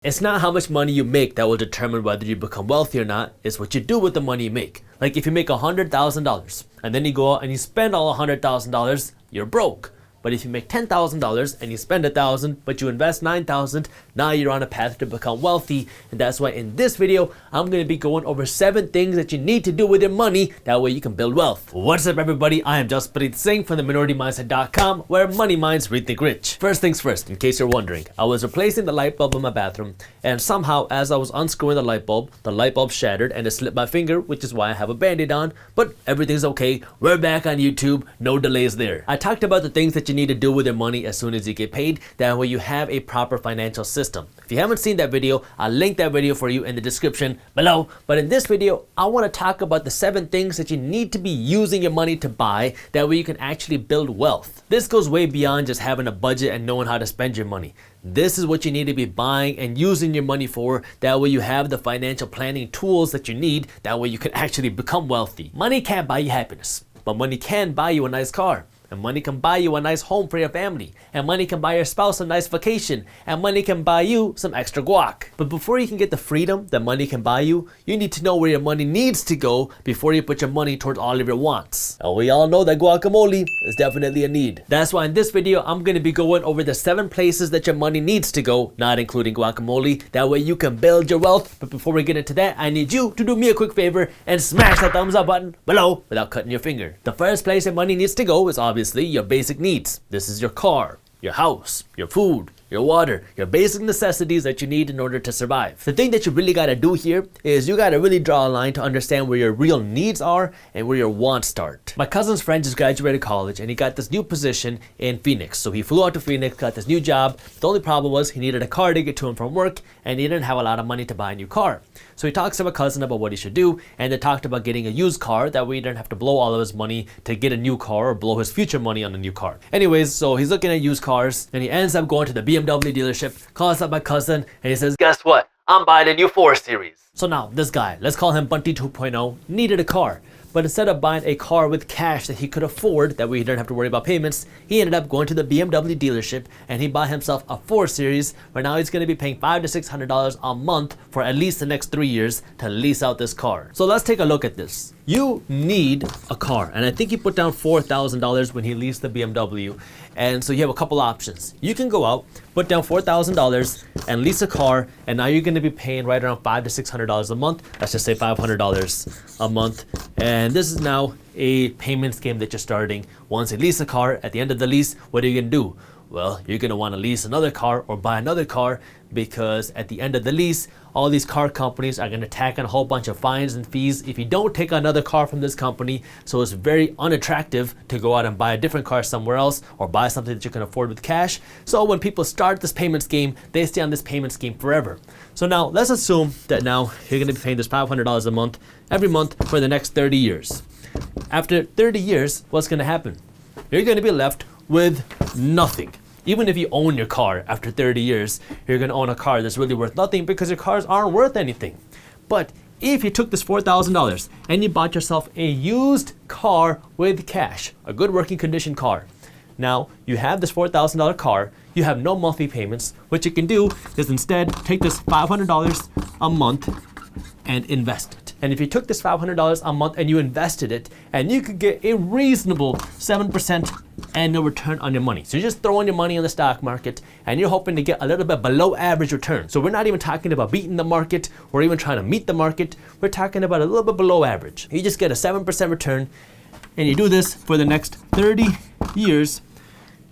It's not how much money you make that will determine whether you become wealthy or not. It's what you do with the money you make. Like if you make $100,000 and then you go out and you spend all $100,000, you're broke. But if you make $10,000 and you spend $1,000, but you invest $9,000, now you're on a path to become wealthy. And that's why in this video, I'm going to be going over 7 things that you need to do with your money. That way you can build wealth. What's up, everybody? I am Jasprit Singh from theMinorityMindset.com, where money minds rethink rich. First things first, in case you're wondering, I was replacing the light bulb in my bathroom, and somehow as I was unscrewing the light bulb shattered and it slipped my finger, which is why I have a band-aid on, but everything's okay. We're back on YouTube, no delays there. I talked about the things that you need to do with your money as soon as you get paid. That way you have a proper financial system. If you haven't seen that video, I'll link that video for you in the description below. But in this video, I want to talk about the 7 things that you need to be using your money to buy. That way you can actually build wealth. This goes way beyond just having a budget and knowing how to spend your money. This is what you need to be buying and using your money for. That way you have the financial planning tools that you need. That way you can actually become wealthy. Money can't buy you happiness, but money can buy you a nice car. And money can buy you a nice home for your family. And money can buy your spouse a nice vacation. And money can buy you some extra guac. But before you can get the freedom that money can buy you, you need to know where your money needs to go before you put your money towards all of your wants. And we all know that guacamole is definitely a need. That's why in this video, I'm going to be going over the 7 places that your money needs to go, not including guacamole. That way you can build your wealth. But before we get into that, I need you to do me a quick favor and smash that thumbs up button below without cutting your finger. The first place your money needs to go is obviously your basic needs. This is your car, your house, your food, your water, your basic necessities that you need in order to survive. The thing that you really got to do here is you got to really draw a line to understand where your real needs are and where your wants start. My cousin's friend just graduated college and he got this new position in Phoenix. So he flew out to Phoenix, got this new job. The only problem was he needed a car to get to and from work, and he didn't have a lot of money to buy a new car. So he talks to my cousin about what he should do, and they talked about getting a used car. That way he didn't have to blow all of his money to get a new car or blow his future money on a new car. Anyways, so he's looking at used cars and he ends up going to the BMW dealership, calls up my cousin, and he says, "Guess what? I'm buying a new 4 Series. So now this guy, let's call him Bunty 2.0, needed a car. But instead of buying a car with cash that he could afford, that way he didn't have to worry about payments, he ended up going to the BMW dealership and he bought himself a 4 Series, where now he's going to be paying $500 to $600 a month for at least the next 3 years to lease out this car. So let's take a look at this. You need a car, and I think he put down $4,000 when he leased the BMW. And so you have a couple options. You can go out, put down $4,000 and lease a car, and now you're going to be paying right around $500 to $600 a month. Let's just say $500 a month. And this is now a payment scheme that you're starting. Once you lease a car, at the end of the lease, what are you going to do? Well, you're going to want to lease another car or buy another car, because at the end of the lease, all these car companies are going to tack on a whole bunch of fines and fees if you don't take another car from this company. So it's very unattractive to go out and buy a different car somewhere else or buy something that you can afford with cash. So when people start this payment scheme, they stay on this payment scheme forever. So now let's assume that now you're going to be paying this $500 a month every month for the next 30 years. After 30 years, what's going to happen? You're going to be left with nothing. Even if you own your car after 30 years, you're going to own a car that's really worth nothing because your cars aren't worth anything. But if you took this $4,000 and you bought yourself a used car with cash, a good working condition car, now you have this $4,000 car, you have no monthly payments. What you can do is instead take this $500 a month and invest it. And if you took this $500 a month and you invested it, and you could get a reasonable 7% annual return on your money. So you're just throwing your money in the stock market and you're hoping to get a little bit below average return. So we're not even talking about beating the market or even trying to meet the market. We're talking about a little bit below average. You just get a 7% return, and you do this for the next 30 years,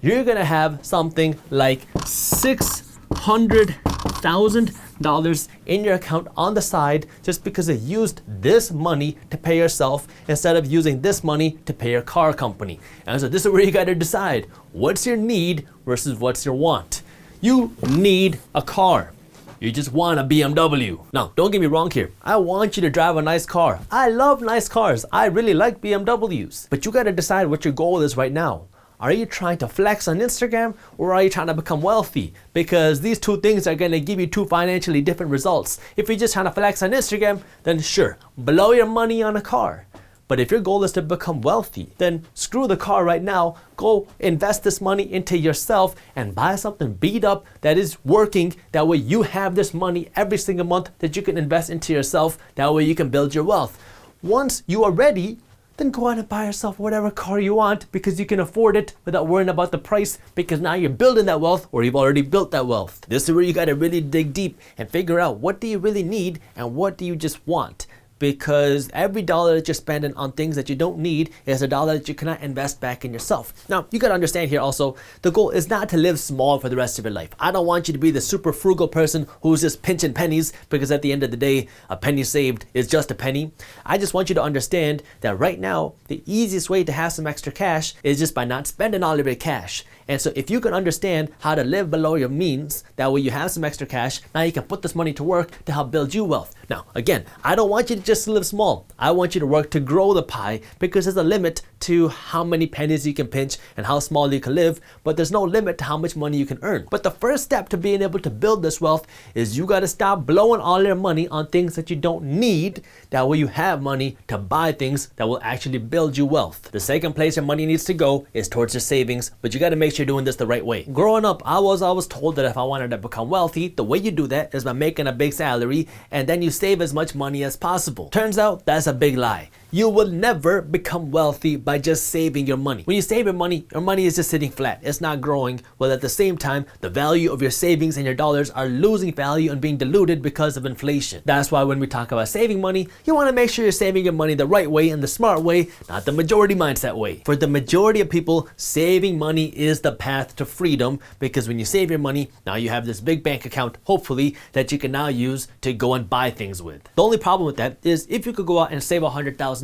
you're gonna have something like $600,000 in your account on the side, just because you used this money to pay yourself instead of using this money to pay your car company. And so this is where you got to decide what's your need versus what's your want. You need a car. You just want a BMW. Now, don't get me wrong here. I want you to drive a nice car. I love nice cars. I really like BMWs. But you got to decide what your goal is right now. Are you trying to flex on Instagram, or are you trying to become wealthy? Because these 2 things are going to give you 2 financially different results. If you're just trying to flex on Instagram, then sure, blow your money on a car. But if your goal is to become wealthy, then screw the car right now. Go invest this money into yourself and buy something beat up that is working. That way you have this money every single month that you can invest into yourself. That way you can build your wealth. Once you are ready, then go out and buy yourself whatever car you want because you can afford it without worrying about the price, because now you're building that wealth, or you've already built that wealth. This is where you got to really dig deep and figure out, what do you really need and what do you just want? Because every dollar that you're spending on things that you don't need is a dollar that you cannot invest back in yourself. Now, you got to understand here also, the goal is not to live small for the rest of your life. I don't want you to be the super frugal person who's just pinching pennies, because at the end of the day, a penny saved is just a penny. I just want you to understand that right now, the easiest way to have some extra cash is just by not spending all of your cash. And so if you can understand how to live below your means, that way you have some extra cash, now you can put this money to work to help build you wealth. Now, again, I don't want you to just live small. I want you to work to grow the pie, because there's a limit to how many pennies you can pinch and how small you can live, but there's no limit to how much money you can earn. But the first step to being able to build this wealth is you got to stop blowing all your money on things that you don't need. That way you have money to buy things that will actually build you wealth. The second place your money needs to go is towards your savings, but you got to make sure you're doing this the right way. Growing up, I was always told that if I wanted to become wealthy, the way you do that is by making a big salary and then you save as much money as possible. Turns out that's a big lie. You will never become wealthy by just saving your money. When you save your money is just sitting flat. It's not growing. While at the same time, the value of your savings and your dollars are losing value and being diluted because of inflation. That's why when we talk about saving money, you want to make sure you're saving your money the right way and the smart way, not the majority mindset way. For the majority of people, saving money is the path to freedom, because when you save your money, now you have this big bank account, hopefully, that you can now use to go and buy things with. The only problem with that is if you could go out and save $100,000,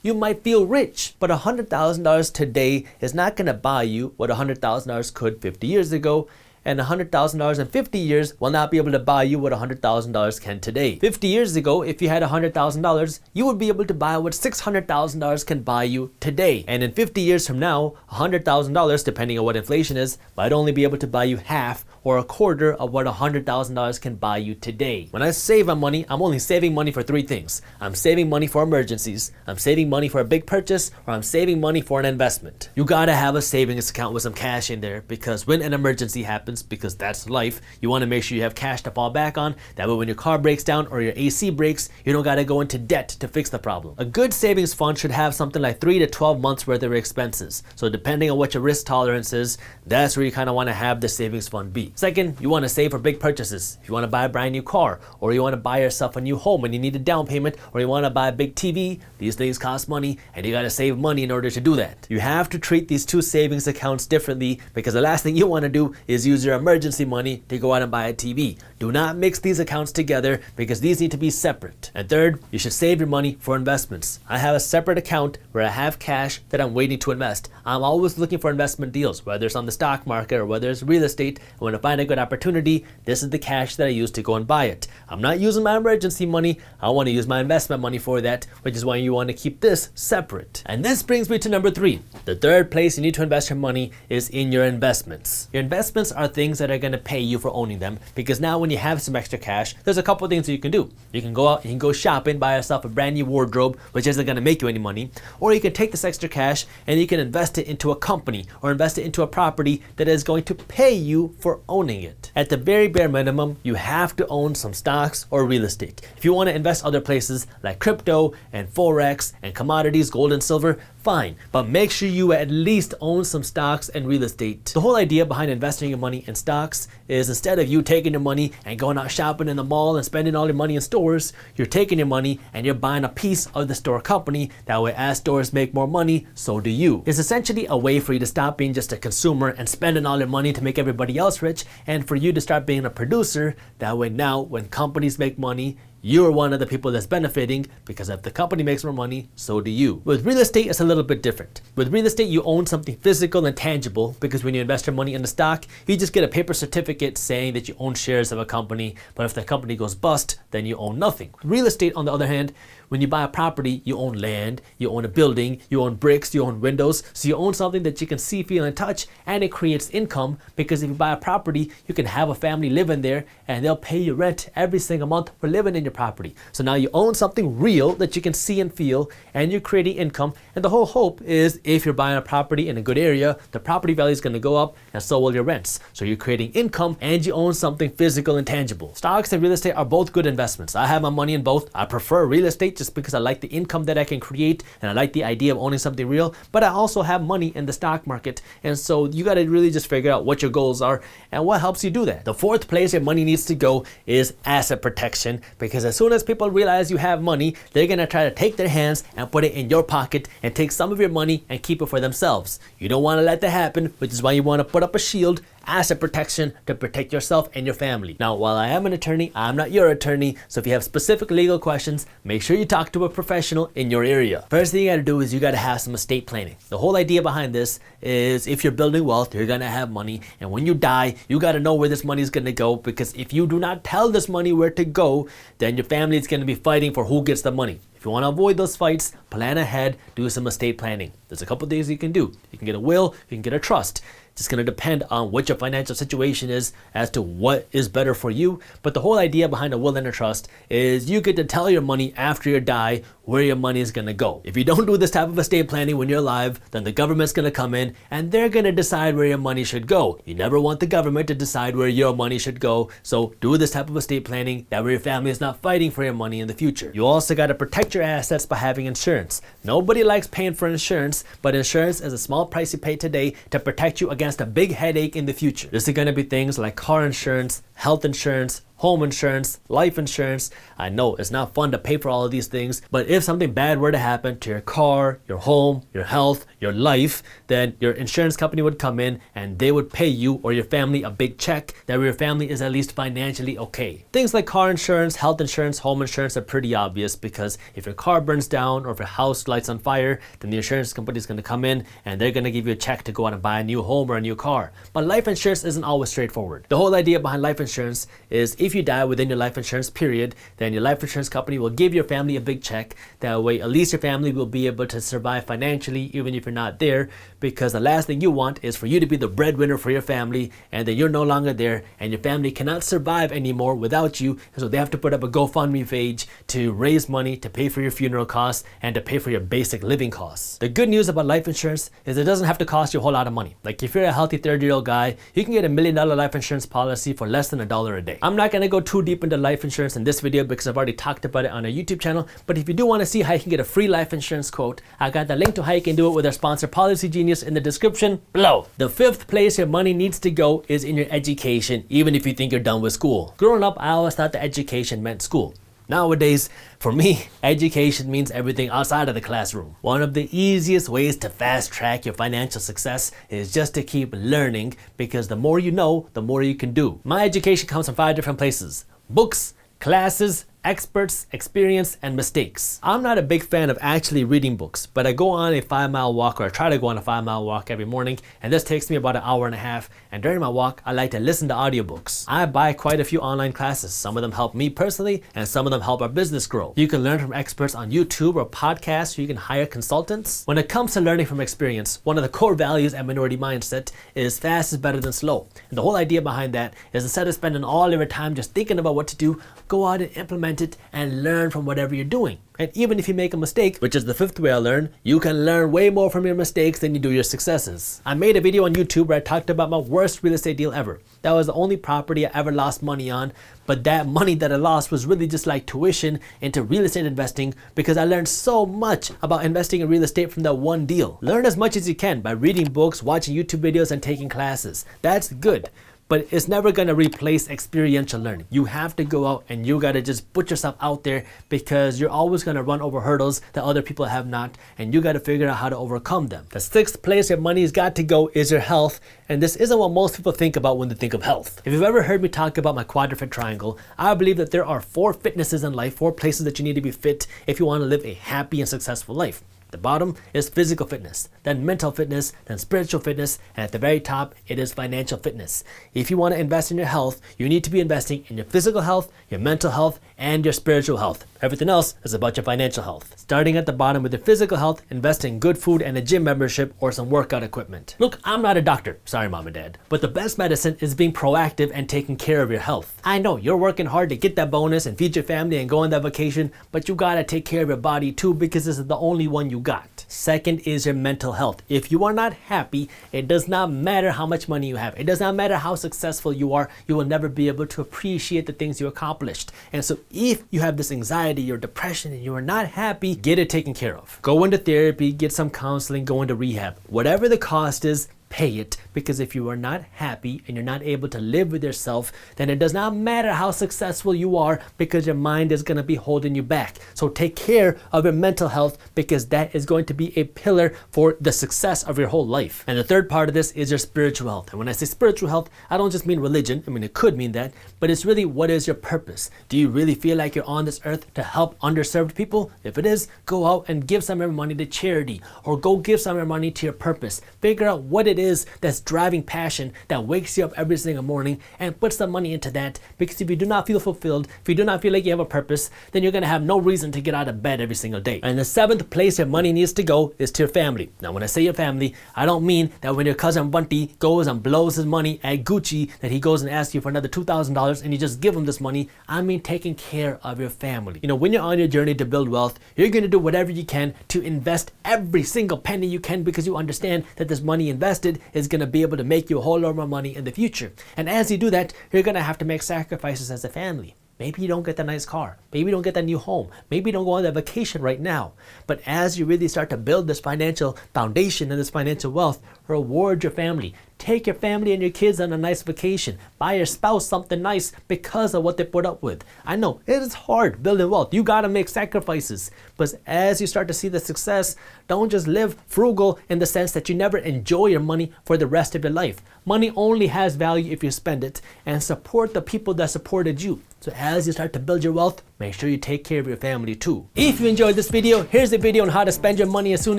you might feel rich, but $100,000 today is not going to buy you what $100,000 could 50 years ago. And $100,000 in 50 years will not be able to buy you what $100,000 can today. 50 years ago, if you had $100,000, you would be able to buy what $600,000 can buy you today. And in 50 years from now, $100,000, depending on what inflation is, might only be able to buy you half or a quarter of what $100,000 can buy you today. When I save my money, I'm only saving money for three things. I'm saving money for emergencies, I'm saving money for a big purchase, or I'm saving money for an investment. You gotta have a savings account with some cash in there, because when an emergency happens, because that's life, you want to make sure you have cash to fall back on. That way when your car breaks down or your AC breaks, you don't got to go into debt to fix the problem. A good savings fund should have something like 3 to 12 months worth of expenses. So depending on what your risk tolerance is, that's where you kind of want to have the savings fund be. Second, you want to save for big purchases. If you want to buy a brand new car, or you want to buy yourself a new home and you need a down payment, or you want to buy a big TV, these things cost money and you got to save money in order to do that. You have to treat these two savings accounts differently, because the last thing you want to do is use your emergency money to go out and buy a TV. Do not mix these accounts together, because these need to be separate. And third, you should save your money for investments. I have a separate account where I have cash that I'm waiting to invest. I'm always looking for investment deals, whether it's on the stock market or whether it's real estate. And when I find a good opportunity, this is the cash that I use to go and buy it. I'm not using my emergency money. I want to use my investment money for that, which is why you want to keep this separate. And this brings me to number 3. The third place you need to invest your money is in your investments. Your investments are things that are going to pay you for owning them, because now when you have some extra cash, there's a couple of things that you can do. You can go out, you can go shopping, buy yourself a brand new wardrobe, which isn't going to make you any money, or you can take this extra cash and you can invest it into a company or invest it into a property that is going to pay you for owning it. At the very bare minimum, you have to own some stocks or real estate. If you want to invest other places like crypto and forex and commodities, gold and silver, fine, but make sure you at least own some stocks and real estate. The whole idea behind investing your money in stocks is, instead of you taking your money and going out shopping in the mall and spending all your money in stores, you're taking your money and you're buying a piece of the store company. That way, as stores make more money, so do you. It's essentially a way for you to stop being just a consumer and spending all your money to make everybody else rich, and for you to start being a producer. That way now, when companies make money, you're one of the people that's benefiting, because if the company makes more money, so do you. With real estate, it's a little bit different. With real estate, you own something physical and tangible, because when you invest your money in the stock, you just get a paper certificate saying that you own shares of a company, but if the company goes bust, then you own nothing. Real estate, on the other hand, when you buy a property, you own land, you own a building, you own bricks, you own windows, so you own something that you can see, feel, and touch, and it creates income, because if you buy a property, you can have a family living there, and they'll pay you rent every single month for living in your your property. So now you own something real that you can see and feel, and you're creating income. And the whole hope is if you're buying a property in a good area, the property value is going to go up and so will your rents. So you're creating income and you own something physical and tangible. Stocks and real estate are both good investments. I have my money in both. I prefer real estate just because I like the income that I can create and I like the idea of owning something real, but I also have money in the stock market. And so you got to really just figure out what your goals are and what helps you do that. The fourth place your money needs to go is asset protection, because as soon as people realize you have money, they're going to try to take their hands and put it in your pocket and take some of your money and keep it for themselves. You don't want to let that happen, which is why you want to put up a shield, asset protection, to protect yourself and your family. Now, while I am an attorney, I'm not your attorney, so if you have specific legal questions, make sure you talk to a professional in your area. First thing you gotta do is you gotta have some estate planning. The whole idea behind this is if you're building wealth, you're gonna have money, and when you die, you gotta know where this money is gonna go, because if you do not tell this money where to go, then your family is gonna be fighting for who gets the money. If you want to avoid those fights, plan ahead, do some estate planning. There's a couple things you can do. You can get a will, you can get a trust. It's going to depend on what your financial situation is as to what is better for you. But the whole idea behind a will and a trust is you get to tell your money after you die where your money is going to go. If you don't do this type of estate planning when you're alive, then the government's going to come in and they're going to decide where your money should go. You never want the government to decide where your money should go. So do this type of estate planning, that way your family is not fighting for your money in the future. You also got to protect your assets by having insurance. Nobody likes paying for insurance, but insurance is a small price you pay today to protect you against a big headache in the future. This is going to be things like car insurance, health insurance, home insurance, life insurance. I know it's not fun to pay for all of these things, but if something bad were to happen to your car, your home, your health, your life, then your insurance company would come in and they would pay you or your family a big check that your family is at least financially okay. Things like car insurance, health insurance, home insurance are pretty obvious, because if your car burns down or if your house lights on fire, then the insurance company is going to come in and they're going to give you a check to go out and buy a new home or a new car. But life insurance isn't always straightforward. The whole idea behind life insurance is if you die within your life insurance period, then your life insurance company will give your family a big check. That way, at least your family will be able to survive financially even if you're not there, because the last thing you want is for you to be the breadwinner for your family and then you're no longer there and your family cannot survive anymore without you. And so they have to put up a GoFundMe page to raise money to pay for your funeral costs and to pay for your basic living costs. The good news about life insurance is it doesn't have to cost you a whole lot of money. Like if you're a healthy 30-year-old guy, you can get $1 million life insurance policy for less than $1 a day. I'm not going to go too deep into life insurance in this video because I've already talked about it on our YouTube channel, but if you do want to see how you can get a free life insurance quote, I got the link to how you can do it with our sponsor Policygenius in the description below. The fifth place your money needs to go is in your education, even if you think you're done with school. Growing up, I always thought that education meant school. Nowadays, for me, education means everything outside of the classroom. One of the easiest ways to fast track your financial success is just to keep learning, because the more you know, the more you can do. My education comes from 5 different places: books, classes, experts, experience, and mistakes. I'm not a big fan of actually reading books, but I go on a 5-mile walk, or I try to go on a 5-mile walk every morning, and this takes me about an hour and a half, and during my walk, I like to listen to audiobooks. I buy quite a few online classes. Some of them help me personally, and some of them help our business grow. You can learn from experts on YouTube or podcasts, or you can hire consultants. When it comes to learning from experience, one of the core values at Minority Mindset is fast is better than slow. And the whole idea behind that is, instead of spending all your time just thinking about what to do, go out and implement it and learn from whatever you're doing. And even if you make a mistake, which is the fifth way I learn, you can learn way more from your mistakes than you do your successes. I made a video on YouTube where I talked about my worst real estate deal ever. That was the only property I ever lost money on, but that money that I lost was really just like tuition into real estate investing, because I learned so much about investing in real estate from that one deal. Learn as much as you can by reading books, watching YouTube videos, and taking classes. That's good. But it's never going to replace experiential learning. You have to go out and you got to just put yourself out there, because you're always going to run over hurdles that other people have not, and you got to figure out how to overcome them. The sixth place your money's got to go is your health, and this isn't what most people think about when they think of health. If you've ever heard me talk about my quadruped triangle, I believe that there are 4 fitnesses in life, 4 places that you need to be fit if you want to live a happy and successful life. The bottom is physical fitness, then mental fitness, then spiritual fitness, and at the very top, it is financial fitness. If you want to invest in your health, you need to be investing in your physical health, your mental health, and your spiritual health. Everything else is about your financial health. Starting at the bottom with your physical health, invest in good food and a gym membership or some workout equipment. Look, I'm not a doctor, sorry mom and dad, but the best medicine is being proactive and taking care of your health. I know you're working hard to get that bonus and feed your family and go on that vacation, but you gotta take care of your body too, because this is the only one you got. Second is your mental health. If you are not happy, it does not matter how much money you have. It does not matter how successful you are. You will never be able to appreciate the things you accomplished. And so if you have this anxiety or depression and you are not happy, get it taken care of. Go into therapy, get some counseling, go into rehab. Whatever the cost is, pay it, because if you are not happy and you're not able to live with yourself, then it does not matter how successful you are, because your mind is going to be holding you back. So take care of your mental health, because that is going to be a pillar for the success of your whole life. And the third part of this is your spiritual health. And when I say spiritual health, I don't just mean religion. I mean, it could mean that, but it's really, what is your purpose? Do you really feel like you're on this earth to help underserved people? If it is, go out and give some of your money to charity, or go give some of your money to your purpose. Figure out what it is that's driving passion that wakes you up every single morning, and put some money into that, because if you do not feel fulfilled, if you do not feel like you have a purpose, then you're going to have no reason to get out of bed every single day. And the seventh place your money needs to go is to your family. Now when I say your family, I don't mean that when your cousin Bunty goes and blows his money at Gucci, that he goes and asks you for another $2,000 and you just give him this money. I mean taking care of your family. You know, when you're on your journey to build wealth, you're going to do whatever you can to invest every single penny you can, because you understand that this money invested is going to be able to make you a whole lot more money in the future. And as you do that, you're going to have to make sacrifices as a family. Maybe you don't get the nice car. Maybe you don't get that new home. Maybe you don't go on that vacation right now. But as you really start to build this financial foundation and this financial wealth, reward your family. Take your family and your kids on a nice vacation. Buy your spouse something nice because of what they put up with. I know it is hard building wealth. You gotta make sacrifices. But as you start to see the success, don't just live frugal in the sense that you never enjoy your money for the rest of your life. Money only has value if you spend it, and support the people that supported you. So as you start to build your wealth, make sure you take care of your family too. If you enjoyed this video, here's a video on how to spend your money as soon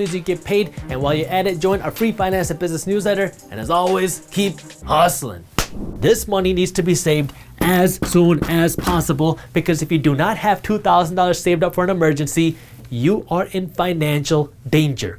as you get paid. And while you're at it, join our free finance and business newsletter. And as always, keep hustling. This money needs to be saved as soon as possible, because if you do not have $2,000 saved up for an emergency, you are in financial danger.